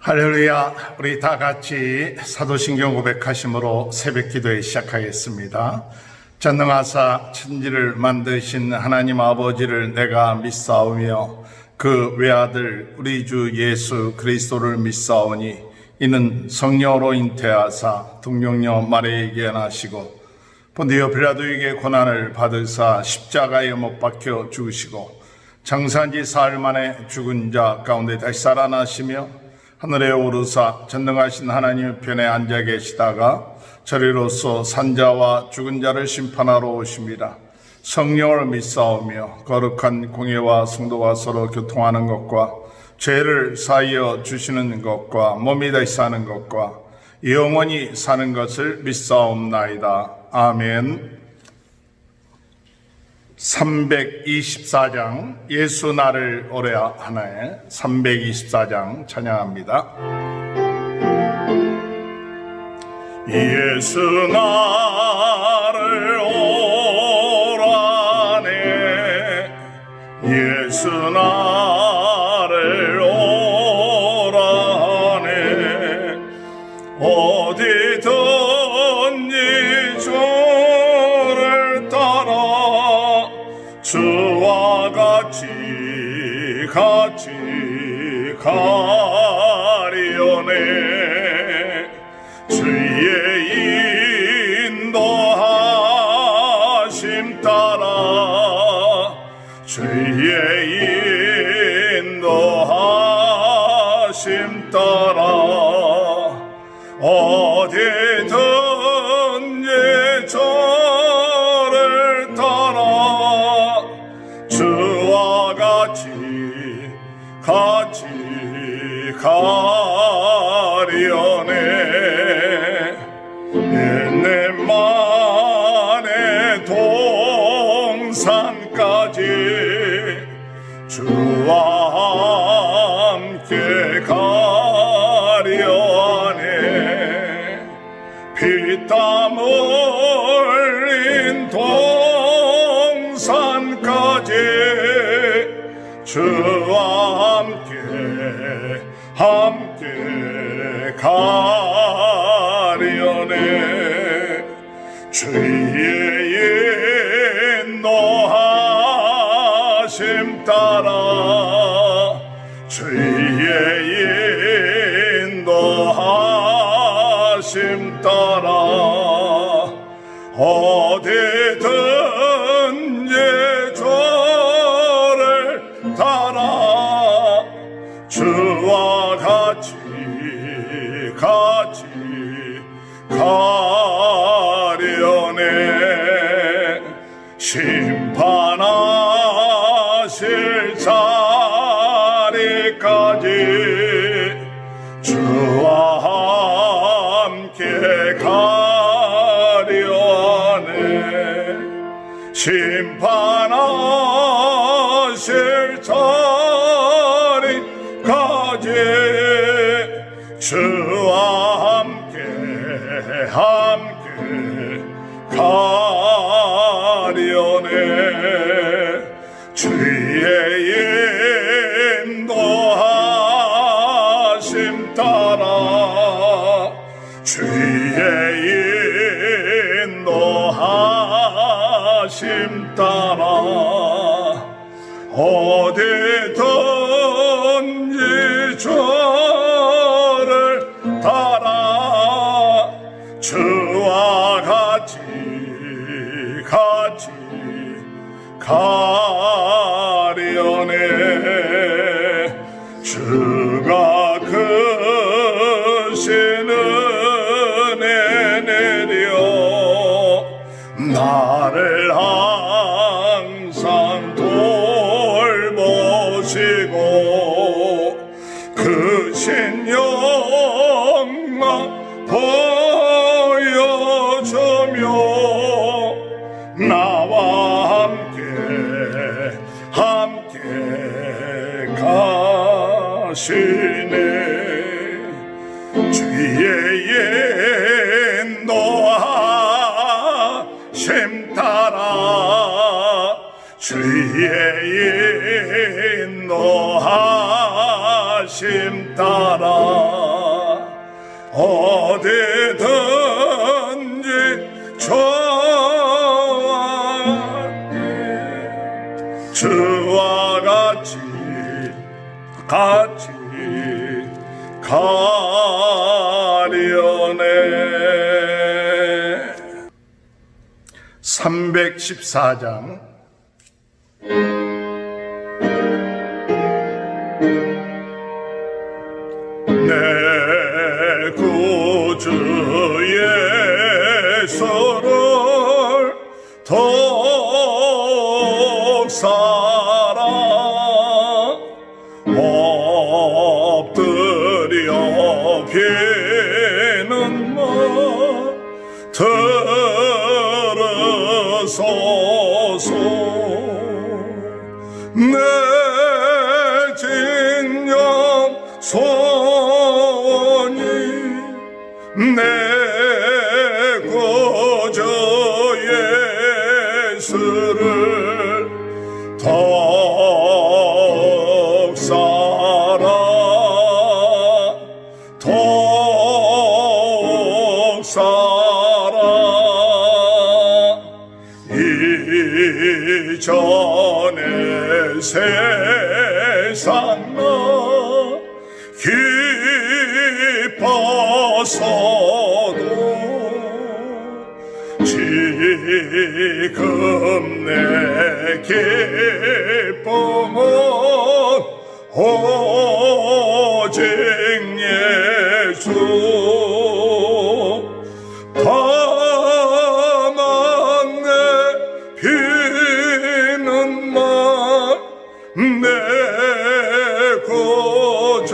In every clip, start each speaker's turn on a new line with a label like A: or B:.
A: 할렐루야. 우리 다 같이 사도신경 고백하심으로 새벽 기도에 시작하겠습니다. 전능하사 천지를 만드신 하나님 아버지를 내가 믿사오며 그 외아들 우리 주 예수 그리스도를 믿사오니 이는 성령으로 잉태하사 동정녀 마리아에게 나시고 본디오 빌라도에게 고난을 받으사 십자가에 못 박혀 죽으시고 장사한 지 사흘 만에 죽은 자 가운데 다시 살아나시며 하늘에 오르사 전능하신 하나님 편에 앉아 계시다가 저리로서 산자와 죽은 자를 심판하러 오십니다. 성령을 믿사오며 거룩한 공예와 성도가 서로 교통하는 것과 죄를 사하여 주시는 것과 몸이 다시 사는 것과 영원히 사는 것을 믿사옵나이다. 아멘. 324장 예수 나를 오래하나에 324장 찬양합니다. 예수 나를 오라네 예수 나를 오라네 어디든지 주를 따라 주와 같이 가리오네 주의 인도하심 따라 주의 인도하심 따라 어디든지 저를 따라 주와 같이 가리오네 내 맘의 동산까지 주와 함께 가려하네 피땀 흘린 동산까지 주와 함께 가려네 주의 인도하심 따라 주의 인도하심 따라 어디든지 저를 따라 주와 같이 가려네 심판하실 자리까지 주와 함께 가려하네 심판하실 자리까지 주와 함께 가려네 주의 인도하심 따라 주의 인도하심 따라 어디든지 저를 따라 주와 같이 가려네 주가 크신 은혜 내려 나를 항상 돌보시고 크신 영광 보여주며 나와 함께 가시네 주의 인도하심 따라 주의 인도하심 따라 어디든지 주와 같이 가려네. 314장 내 구주 예수를 더욱 사랑 엎드려 비는 말 들으소서. 내 진영 소원이 내 구주 예수를 더욱 사랑 더욱 사랑 이전에 세상 나 기뻐서도 지금 내 기쁨은 오직 예수. 다만 내 비는 말 내 구주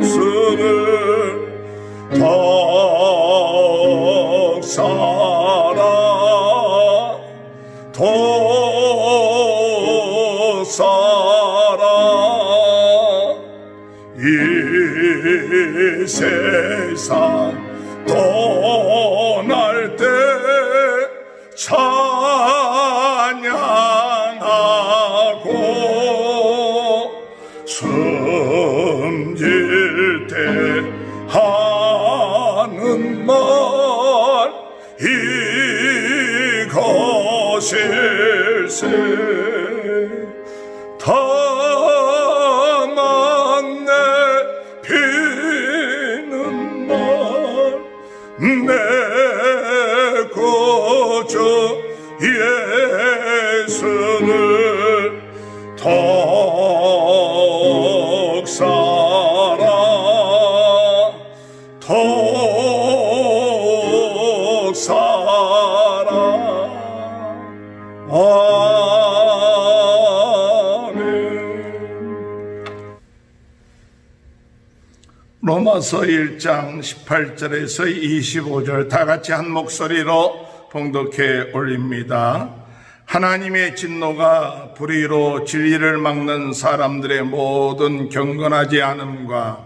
A: 예수를 더욱 사랑 더욱 사랑 이 세상 떠날 때 찬양하고 숨질 때 하는 말 이것일세. 다만 내 비는 말 내 구주 예수를 더욱 사랑 더욱 사랑. 로마서 1장 18절에서 25절 다 같이 한 목소리로 봉독해 올립니다. 하나님의 진노가 불의로 진리를 막는 사람들의 모든 경건하지 않음과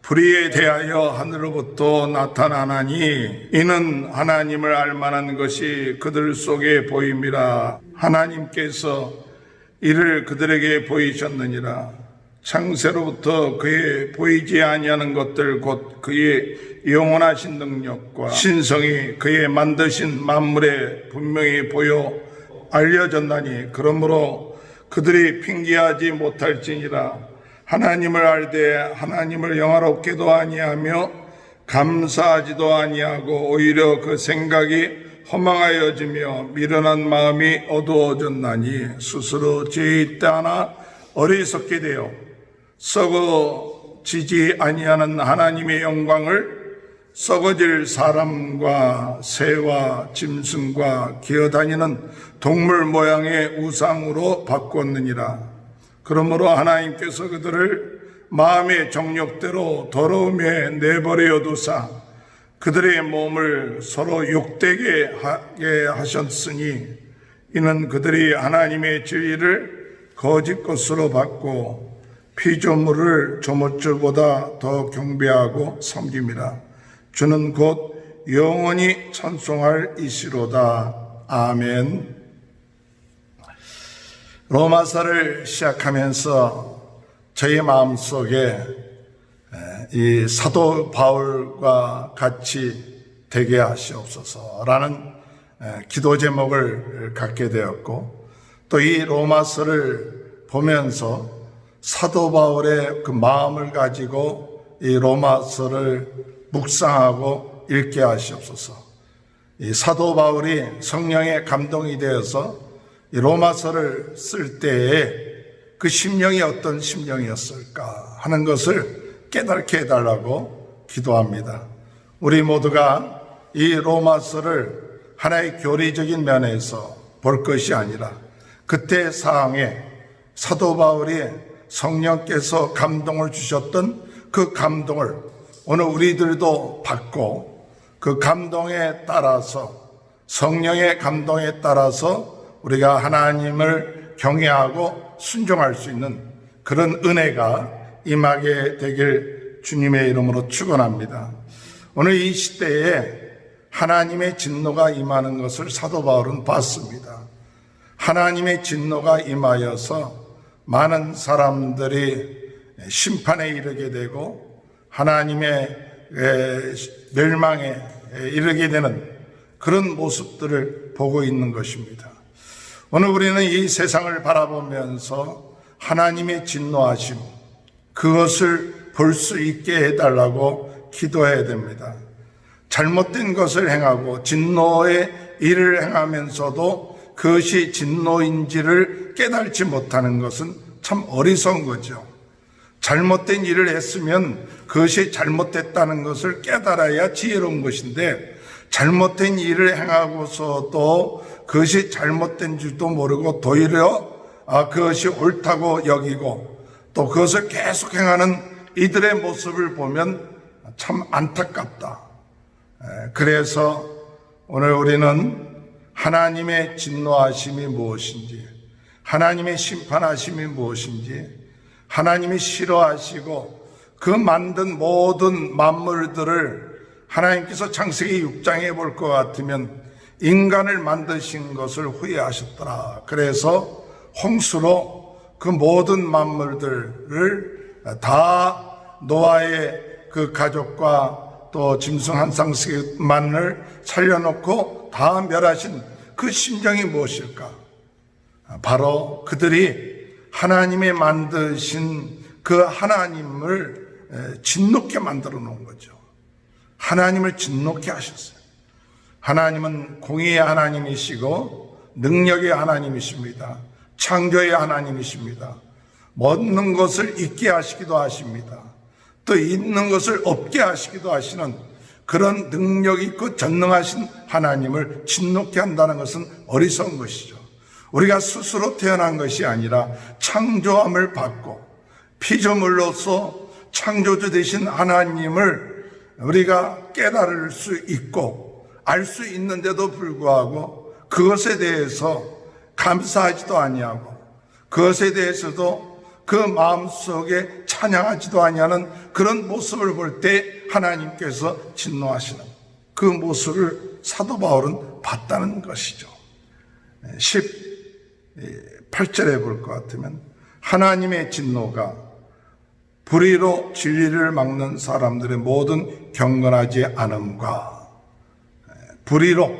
A: 불의에 대하여 하늘로부터 나타나나니 이는 하나님을 알만한 것이 그들 속에 보임이라. 하나님께서 이를 그들에게 보이셨느니라. 창세로부터 그의 보이지 아니하는 것들 곧 그의 영원하신 능력과 신성이 그의 만드신 만물에 분명히 보여 알려졌나니 그러므로 그들이 핑계하지 못할지니라. 하나님을 알되 하나님을 영화롭게도 아니하며 감사하지도 아니하고 오히려 그 생각이 허망하여지며 미련한 마음이 어두워졌나니 스스로 죄에 따라 어리석게 되어 썩어지지 아니하는 하나님의 영광을 썩어질 사람과 새와 짐승과 기어다니는 동물 모양의 우상으로 바꿨느니라. 그러므로 하나님께서 그들을 마음의 정욕대로 더러움에 내버려 두사 그들의 몸을 서로 욕되게 하게 하셨으니 이는 그들이 하나님의 진리를 거짓 것으로 받고 피조물을 조물주보다 더 경배하고 섬김이라. 주는 곧 영원히 찬송할 이시로다. 아멘. 로마서를 시작하면서 저희 마음속에 이 사도 바울과 같이 되게 하시옵소서라는 기도 제목을 갖게 되었고, 또 이 로마서를 보면서 사도 바울의 그 마음을 가지고 이 로마서를 묵상하고 읽게 하시옵소서. 이 사도 바울이 성령의 감동이 되어서 이 로마서를 쓸 때에 그 심령이 어떤 심령이었을까 하는 것을 깨닫게 해달라고 기도합니다. 우리 모두가 이 로마서를 하나의 교리적인 면에서 볼 것이 아니라 그때 상황에 사도 바울이 성령께서 감동을 주셨던 그 감동을 오늘 우리들도 받고, 그 감동에 따라서, 성령의 감동에 따라서 우리가 하나님을 경외하고 순종할 수 있는 그런 은혜가 임하게 되길 주님의 이름으로 축원합니다. 오늘 이 시대에 하나님의 진노가 임하는 것을 사도 바울은 봤습니다. 하나님의 진노가 임하여서 많은 사람들이 심판에 이르게 되고 하나님의 멸망에 이르게 되는 그런 모습들을 보고 있는 것입니다. 오늘 우리는 이 세상을 바라보면서 하나님의 진노하심, 그것을 볼 수 있게 해달라고 기도해야 됩니다. 잘못된 것을 행하고 진노의 일을 행하면서도 그것이 진노인지를 깨달지 못하는 것은 참 어리석은 거죠. 잘못된 일을 했으면 그것이 잘못됐다는 것을 깨달아야 지혜로운 것인데, 잘못된 일을 행하고서도 그것이 잘못된 줄도 모르고 도리어 그것이 옳다고 여기고 또 그것을 계속 행하는 이들의 모습을 보면 참 안타깝다. 그래서 오늘 우리는 하나님의 진노하심이 무엇인지, 하나님의 심판하심이 무엇인지, 하나님이 싫어하시고 그 만든 모든 만물들을 하나님께서 창세기 6장에 볼 것 같으면 인간을 만드신 것을 후회하셨더라. 그래서 홍수로 그 모든 만물들을 다 노아의 그 가족과 또 짐승 한 쌍씩만을 살려놓고 다 멸하신 그 심정이 무엇일까? 바로 그들이 하나님의 만드신 그 하나님을 진노케 만들어 놓은 거죠. 하나님을 진노케 하셨어요. 하나님은 공의의 하나님이시고 능력의 하나님이십니다. 창조의 하나님이십니다. 먹는 것을 잊게 하시기도 하십니다. 또 있는 것을 없게 하시기도 하시는 그런 능력 있고 전능하신 하나님을 진노케 한다는 것은 어리석은 것이죠. 우리가 스스로 태어난 것이 아니라 창조함을 받고 피조물로서 창조주 되신 하나님을 우리가 깨달을 수 있고 알 수 있는데도 불구하고 그것에 대해서 감사하지도 아니하고 그것에 대해서도 그 마음속에 찬양하지도 아니하는 그런 모습을 볼 때 하나님께서 진노하시는 그 모습을 사도 바울은 봤다는 것이죠. 18절에 볼 것 같으면 하나님의 진노가 불의로 진리를 막는 사람들의 모든 경건하지 않음과, 불의로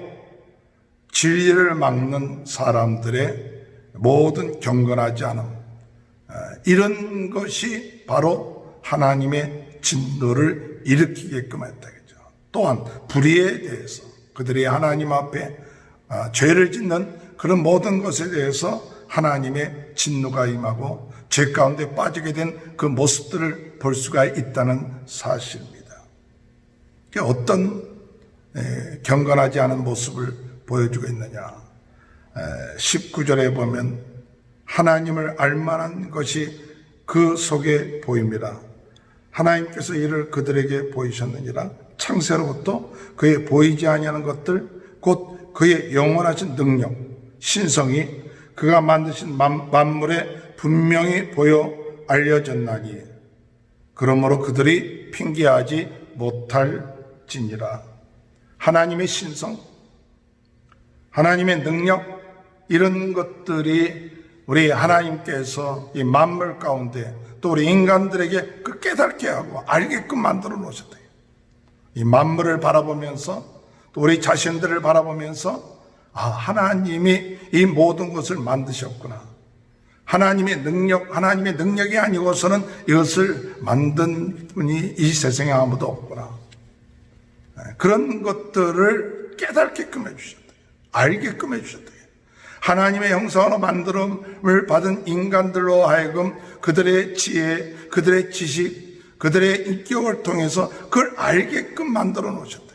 A: 진리를 막는 사람들의 모든 경건하지 않음, 이런 것이 바로 하나님의 진노를 일으키게끔 했다겠죠. 또한 불의에 대해서 그들이 하나님 앞에 죄를 짓는 그런 모든 것에 대해서 하나님의 진노가 임하고 죄 가운데 빠지게 된 그 모습들을 볼 수가 있다는 사실입니다. 어떤 경건하지 않은 모습을 보여주고 있느냐. 19절에 보면 하나님을 알만한 것이 그 속에 보입니다. 하나님께서 이를 그들에게 보이셨느니라. 창세로부터 그의 보이지 아니하는 것들, 곧 그의 영원하신 능력, 신성이 그가 만드신 만물에 분명히 보여 알려졌나니 그러므로 그들이 핑계하지 못할지니라. 하나님의 신성, 하나님의 능력, 이런 것들이 우리 하나님께서 이 만물 가운데 또 우리 인간들에게 그 깨닫게 하고 알게끔 만들어 놓으셨다. 이 만물을 바라보면서 또 우리 자신들을 바라보면서 하나님이 이 모든 것을 만드셨구나. 하나님의 능력이 아니고서는 이것을 만든 분이 이 세상에 아무도 없구나. 그런 것들을 깨닫게끔 해주셨다. 알게끔 해주셨다. 하나님의 형상으로 만듦을 받은 인간들로 하여금 그들의 지혜, 그들의 지식, 그들의 인격을 통해서 그걸 알게끔 만들어 놓으셨다.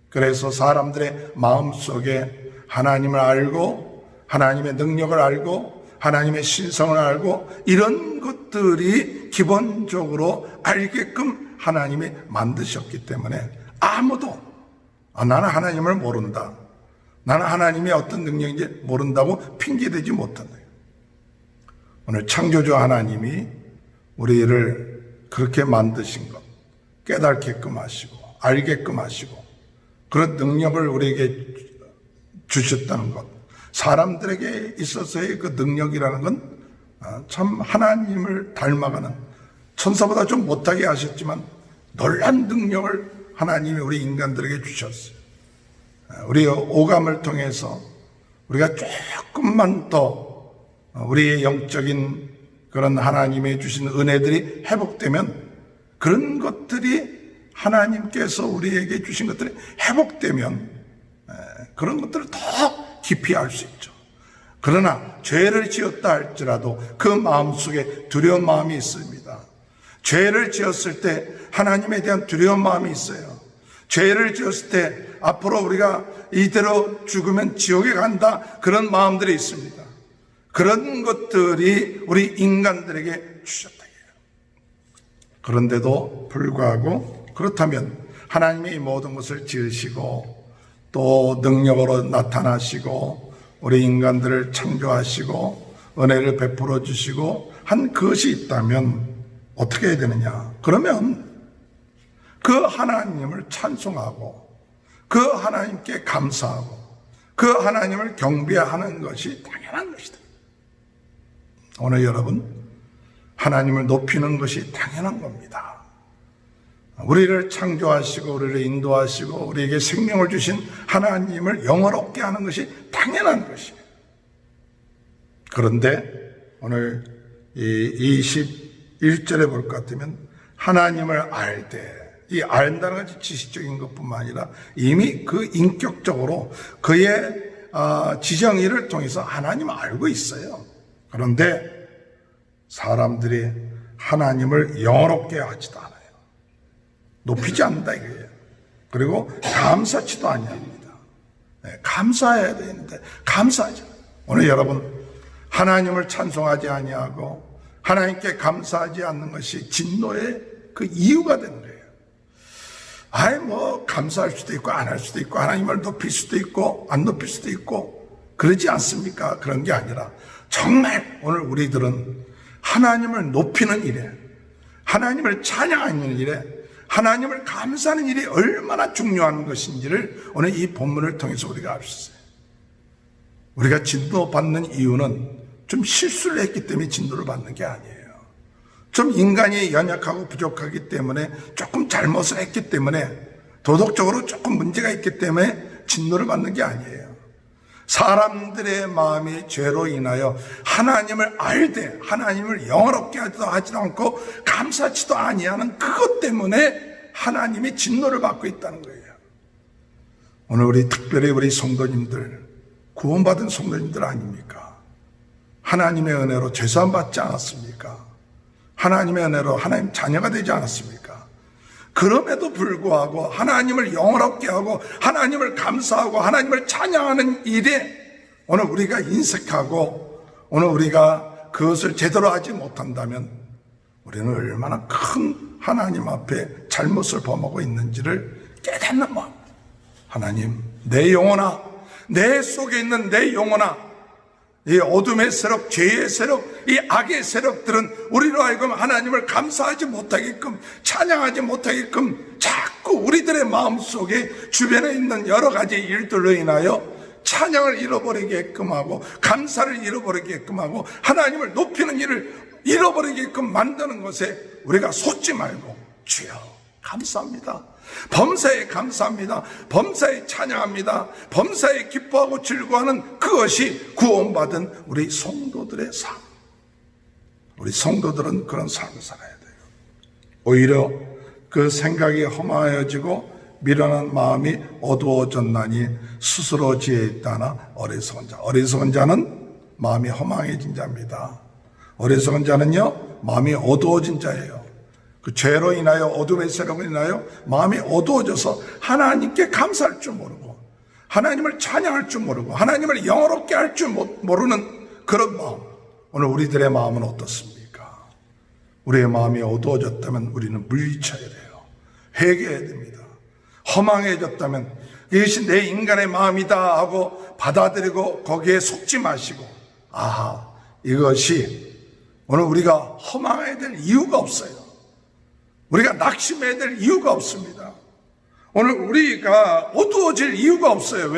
A: 그래서 사람들의 마음속에 하나님을 알고 하나님의 능력을 알고 하나님의 신성을 알고 이런 것들이 기본적으로 알게끔 하나님이 만드셨기 때문에 아무도 나는 하나님을 모른다, 나는 하나님의 어떤 능력인지 모른다고 핑계대지 못한다. 오늘 창조주 하나님이 우리를 그렇게 만드신 것 깨닫게끔 하시고 알게끔 하시고 그런 능력을 우리에게 주셨다는 것, 사람들에게 있어서의 그 능력이라는 건 참 하나님을 닮아가는, 천사보다 좀 못하게 하셨지만 놀란 능력을 하나님이 우리 인간들에게 주셨어요. 우리의 오감을 통해서 우리가 조금만 더 우리의 영적인 그런 하나님이 주신 은혜들이 회복되면, 그런 것들이 하나님께서 우리에게 주신 것들이 회복되면 그런 것들을 더 깊이 알 수 있죠. 그러나 죄를 지었다 할지라도 그 마음속에 두려운 마음이 있습니다. 죄를 지었을 때 하나님에 대한 두려운 마음이 있어요. 죄를 지었을 때 앞으로 우리가 이대로 죽으면 지옥에 간다, 그런 마음들이 있습니다. 그런 것들이 우리 인간들에게 주셨다. 그런데도 불구하고 그렇다면 하나님이 이 모든 것을 지으시고 또 능력으로 나타나시고 우리 인간들을 창조하시고 은혜를 베풀어 주시고 한 것이 있다면 어떻게 해야 되느냐? 그러면 그 하나님을 찬송하고 그 하나님께 감사하고 그 하나님을 경배하는 것이 당연한 것이다. 오늘 여러분, 하나님을 높이는 것이 당연한 겁니다. 우리를 창조하시고 우리를 인도하시고 우리에게 생명을 주신 하나님을 영원롭게 하는 것이 당연한 것이에요. 그런데 오늘 이 21절에 볼 것 같으면 하나님을 알되, 이 안다는 것이 지식적인 것뿐만 아니라 이미 그 인격적으로 그의 지정의를 통해서 하나님을 알고 있어요. 그런데 사람들이 하나님을 영원롭게 하지도 않아요. 높이지 않는다 이거예요. 그리고 감사치도 아니합니다. 감사해야 되는데 감사하지 않아요. 오늘 여러분, 하나님을 찬송하지 아니하고 하나님께 감사하지 않는 것이 진노의 그 이유가 되는 거예요. 감사할 수도 있고 안 할 수도 있고 하나님을 높일 수도 있고 안 높일 수도 있고 그러지 않습니까? 그런 게 아니라 정말 오늘 우리들은 하나님을 높이는 일에, 하나님을 찬양하는 일에, 하나님을 감사하는 일이 얼마나 중요한 것인지를 오늘 이 본문을 통해서 우리가 알 수 있어요. 우리가 진노받는 이유는 좀 실수를 했기 때문에 진노를 받는 게 아니에요. 좀 인간이 연약하고 부족하기 때문에, 조금 잘못을 했기 때문에, 도덕적으로 조금 문제가 있기 때문에 진노를 받는 게 아니에요. 사람들의 마음이 죄로 인하여 하나님을 알되 하나님을 영원롭게 하지도 않고 감사치도 아니하는 그것 때문에 하나님이 진노를 받고 있다는 거예요. 오늘 우리 특별히 우리 성도님들, 구원받은 성도님들 아닙니까? 하나님의 은혜로 죄사함 받지 않았습니까? 하나님의 은혜로 하나님 자녀가 되지 않았습니까? 그럼에도 불구하고 하나님을 영원롭게 하고 하나님을 감사하고 하나님을 찬양하는 일에 오늘 우리가 인색하고 오늘 우리가 그것을 제대로 하지 못한다면 우리는 얼마나 큰 하나님 앞에 잘못을 범하고 있는지를 깨닫는 마음. 하나님, 내 영혼아, 내 속에 있는 내 영혼아, 이 어둠의 세력, 죄의 세력, 이 악의 세력들은 우리로 하여금 하나님을 감사하지 못하게끔, 찬양하지 못하게끔 자꾸 우리들의 마음속에 주변에 있는 여러 가지 일들로 인하여 찬양을 잃어버리게끔 하고 감사를 잃어버리게끔 하고 하나님을 높이는 일을 잃어버리게끔 만드는 것에 우리가 속지 말고 주여 감사합니다, 범사에 감사합니다, 범사에 찬양합니다, 범사에 기뻐하고 즐거워하는 그것이 구원받은 우리 성도들의 삶. 우리 성도들은 그런 삶을 살아야 돼요. 오히려 그 생각이 허망해지고 미련한 마음이 어두워졌나니 스스로 지혜 있다나 어리석은 자. 어리석은 자는 마음이 허망해진 자입니다. 어리석은 자는요, 마음이 어두워진 자예요. 그 죄로 인하여, 어둠의 세력으로 인하여 마음이 어두워져서 하나님께 감사할 줄 모르고 하나님을 찬양할 줄 모르고 하나님을 영화롭게 할 줄 모르는 그런 마음. 오늘 우리들의 마음은 어떻습니까? 우리의 마음이 어두워졌다면 우리는 물리쳐야 돼요. 회개해야 됩니다. 허망해졌다면 이것이 내 인간의 마음이다 하고 받아들이고 거기에 속지 마시고, 아하, 이것이 오늘 우리가 허망해야 될 이유가 없어요. 우리가 낙심해야 될 이유가 없습니다. 오늘 우리가 어두워질 이유가 없어요.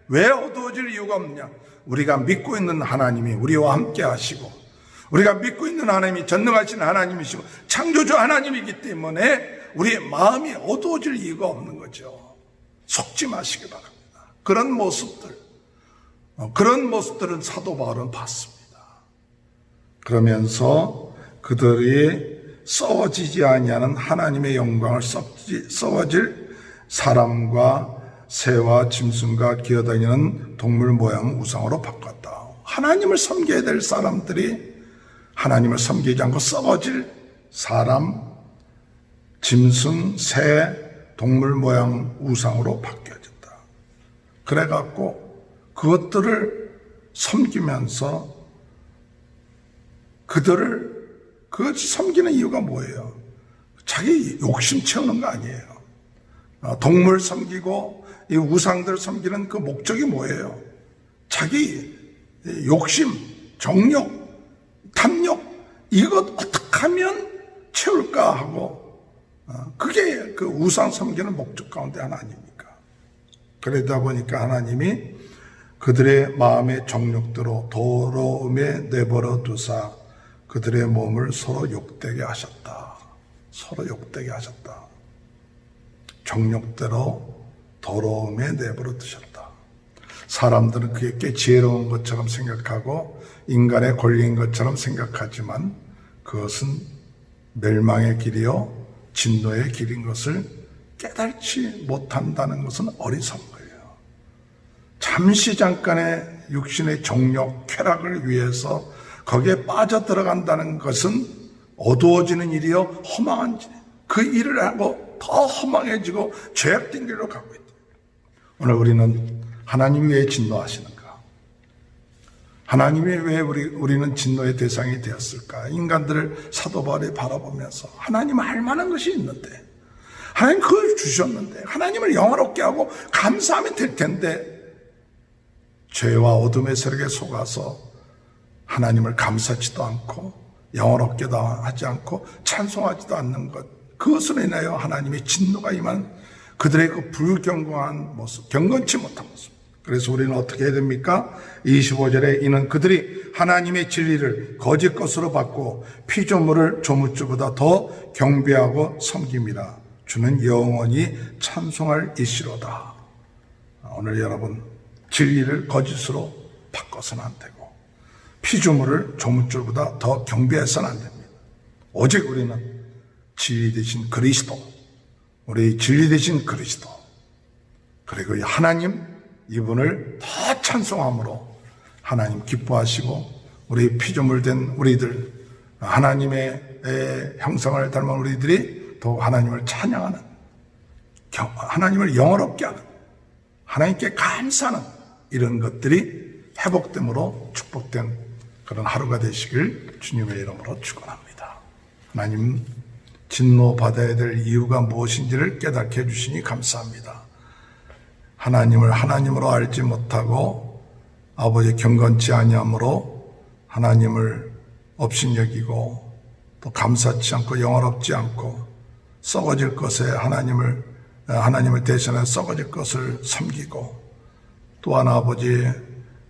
A: 왜 어두워질 이유가 없냐? 우리가 믿고 있는 하나님이 우리와 함께 하시고, 우리가 믿고 있는 하나님이 전능하신 하나님이시고 창조주 하나님이기 때문에 우리의 마음이 어두워질 이유가 없는 거죠. 속지 마시기 바랍니다. 그런 모습들은 사도 바울은 봤습니다. 그러면서 그들이 썩어지지 아니하는 하나님의 영광을 썩어질 사람과 새와 짐승과 기어다니는 동물 모양 우상으로 바꿨다. 하나님을 섬겨야 될 사람들이 하나님을 섬기지 않고 썩어질 사람, 짐승, 새, 동물 모양 우상으로 바뀌어졌다. 그래갖고 그것들을 섬기면서 그것이 섬기는 이유가 뭐예요? 자기 욕심 채우는 거 아니에요. 동물 섬기고 이 우상들 섬기는 그 목적이 뭐예요? 자기 욕심, 정욕, 탐욕, 이것 어떻게 하면 채울까 하고, 그게 그 우상 섬기는 목적 가운데 하나 아닙니까? 그러다 보니까 하나님이 그들의 마음의 정욕대로 더러움에 내버려 두사 그들의 몸을 서로 욕되게 하셨다. 서로 욕되게 하셨다. 정욕대로 더러움에 내버려 두셨다. 사람들은 그게 꽤 지혜로운 것처럼 생각하고 인간의 권리인 것처럼 생각하지만 그것은 멸망의 길이요 진노의 길인 것을 깨달지 못한다는 것은 어리석은 거예요. 잠깐의 육신의 정욕, 쾌락을 위해서 거기에 빠져들어간다는 것은 어두워지는 일이요 허망한 일. 그 일을 하고 더 허망해지고 죄악된 길로 가고 있다. 오늘 우리는 하나님이 왜 진노하시는가? 하나님이 왜 우리는 진노의 대상이 되었을까? 인간들을 사도 바울이 바라보면서 하나님 할 만한 것이 있는데, 하나님 그걸 주셨는데, 하나님을 영화롭게 하고 감사하면 될 텐데, 죄와 어둠의 세력에 속아서 하나님을 감사하지도 않고 영화롭게도 하지 않고 찬송하지도 않는 것, 그것으로 인하여 하나님의 진노가 임한 그들의 그 불경건한 모습, 경건치 못한 모습. 그래서 우리는 어떻게 해야 됩니까? 25절에 이는 그들이 하나님의 진리를 거짓 것으로 받고 피조물을 조물주보다 더 경배하고 섬김이라. 주는 영원히 찬송할 이시로다. 오늘 여러분, 진리를 거짓으로 바꿔서는 안 되고 피조물을 조물주보다 더 경배해서는 안 됩니다. 오직 우리는 진리 되신 그리스도, 우리 진리 되신 그리스도, 그리고 하나님 이분을 더 찬송함으로 하나님 기뻐하시고 우리 피조물 된 우리들, 하나님의 형상을 닮은 우리들이 더욱 하나님을 찬양하는, 하나님을 영화롭게 하는, 하나님께 감사하는 이런 것들이 회복됨으로 축복된 그런 하루가 되시길 주님의 이름으로 축원합니다. 하나님 진노받아야 될 이유가 무엇인지를 깨닫게 해주시니 감사합니다. 하나님을 하나님으로 알지 못하고 아버지 경건치 아니함으로 하나님을 업신여기고 또 감사치 않고 영화롭지 않고 썩어질 것에 하나님을 대신해 썩어질 것을 섬기고 또한 아버지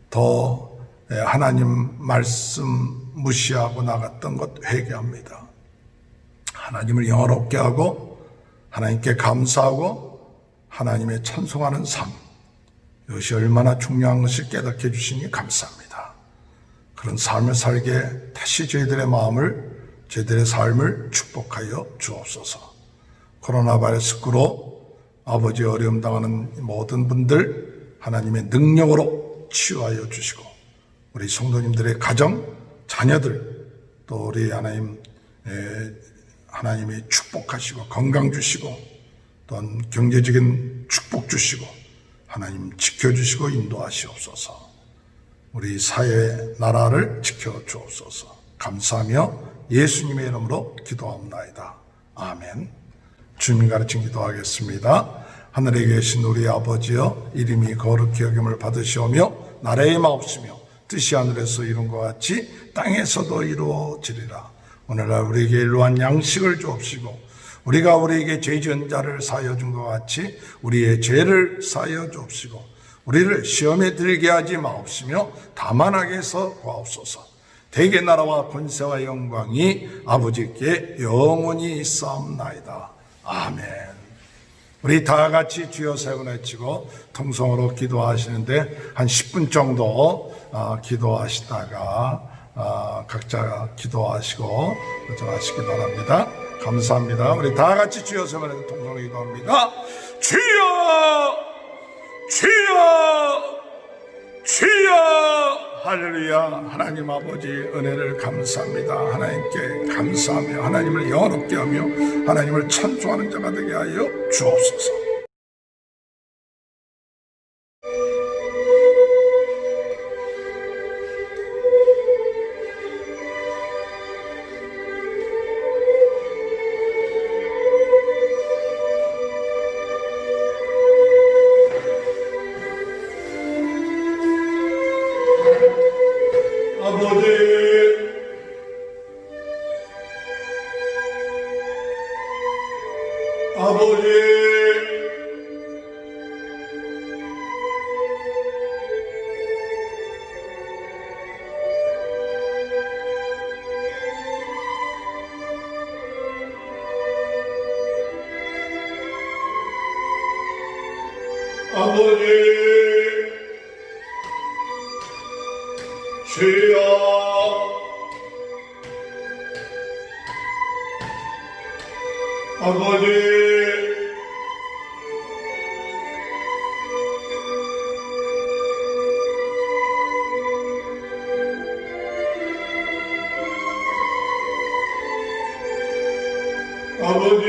A: 더 하나님 말씀 무시하고 나갔던 것 회개합니다. 하나님을 영화롭게 하고 하나님께 감사하고 하나님의 찬송하는 삶, 이것이 얼마나 중요한 것을 깨닫게 해주시니 감사합니다. 그런 삶을 살게 다시 저희들의 마음을, 저희들의 삶을 축복하여 주옵소서. 코로나 바이러스로 아버지 어려움 당하는 모든 분들 하나님의 능력으로 치유하여 주시고, 우리 성도님들의 가정, 자녀들, 또 우리 하나님이 축복하시고 건강 주시고 또한 경제적인 축복 주시고 하나님 지켜주시고 인도하시옵소서. 우리 사회 나라를 지켜주옵소서. 감사하며 예수님의 이름으로 기도합나이다. 아멘. 주님 가르친 기도하겠습니다. 하늘에 계신 우리 아버지여, 이름이 거룩히 여김을 받으시오며 나라의 마옵시며 뜻이 하늘에서 이룬 것 같이 땅에서도 이루어지리라. 오늘날 우리에게 일로한 양식을 주옵시고 우리가 우리에게 죄 지은 자를 사하여 준 것 같이 우리의 죄를 사하여 주옵시고 우리를 시험에 들게 하지 마옵시며 다만 악에서 구하옵소서. 대개 나라와 권세와 영광이 아버지께 영원히 있사옵나이다. 아멘. 우리 다 같이 주여 세 번 외치고 통성으로 기도하시는데 한 10분 정도 기도하시다가 각자 기도하시고 결정하시기 바랍니다. 감사합니다. 우리 다 같이 주여 세 번 해서 통성으로 기도합니다. 주여, 주여, 주여. 할렐루야. 하나님 아버지 은혜를 감사합니다. 하나님께 감사하며 하나님을 영원롭게 하며 하나님을 찬송하는 자가 되게 하여 주옵소서.
B: 아버지, 주여, 아버지, 아버지,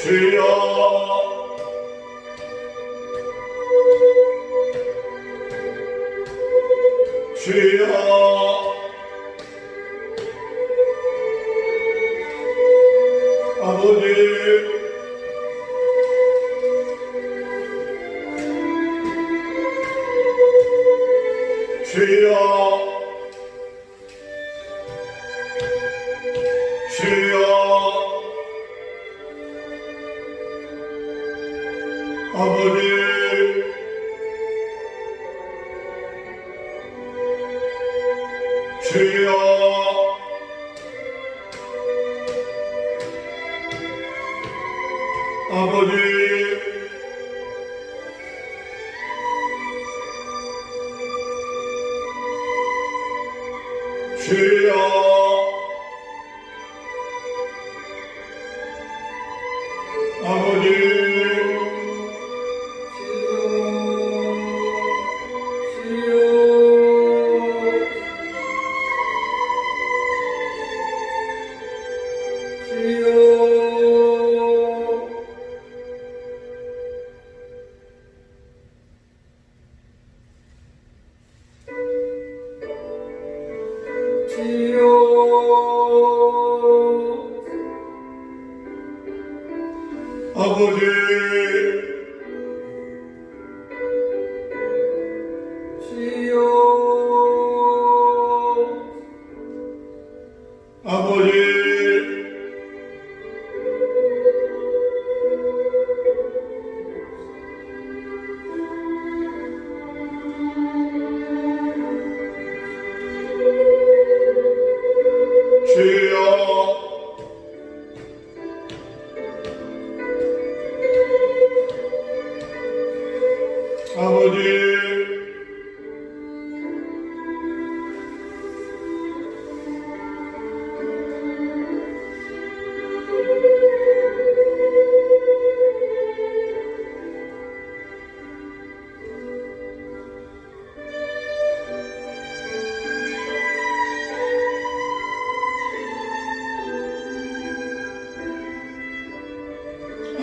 B: 주여, 주여, 아버지, 주여, 주여, 아버지, 주여, 아버지, 주여, 아버지, 주여, 아버지,
C: 주여
B: 아버지, 주여 아버지,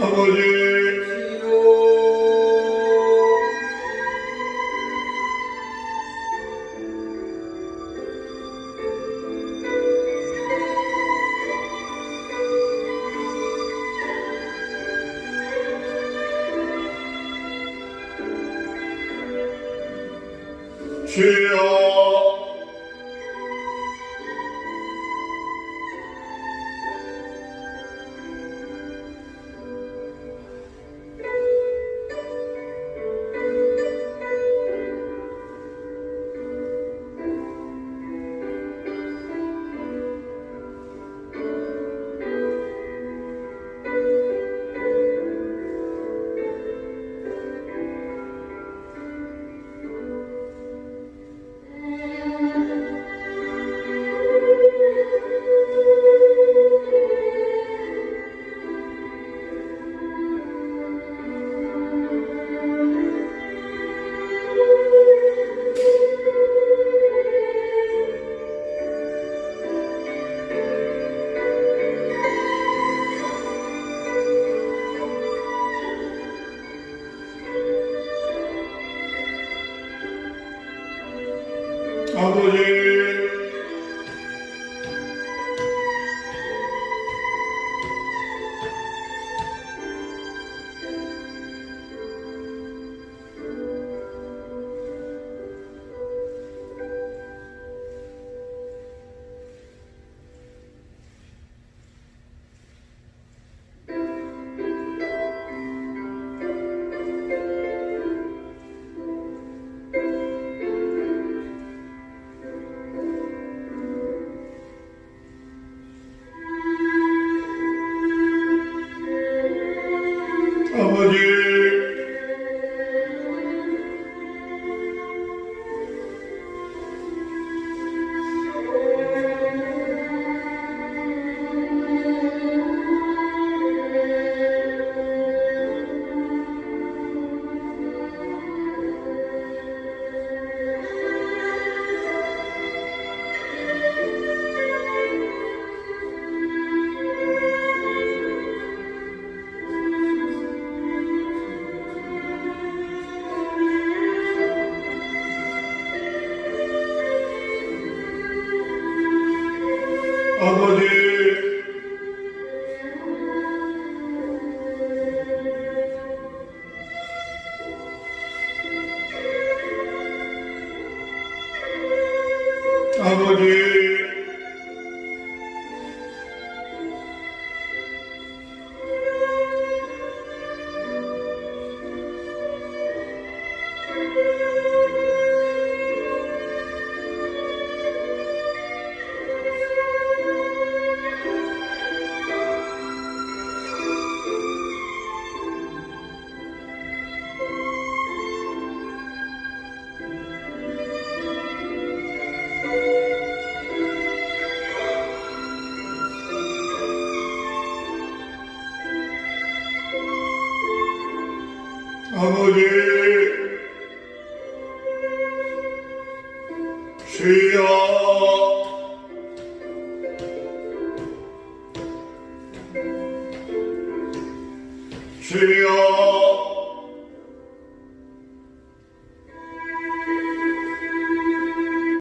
B: 아버지, 주여 아버지, 아버지, 아버지, 아버지, 아버지, 주여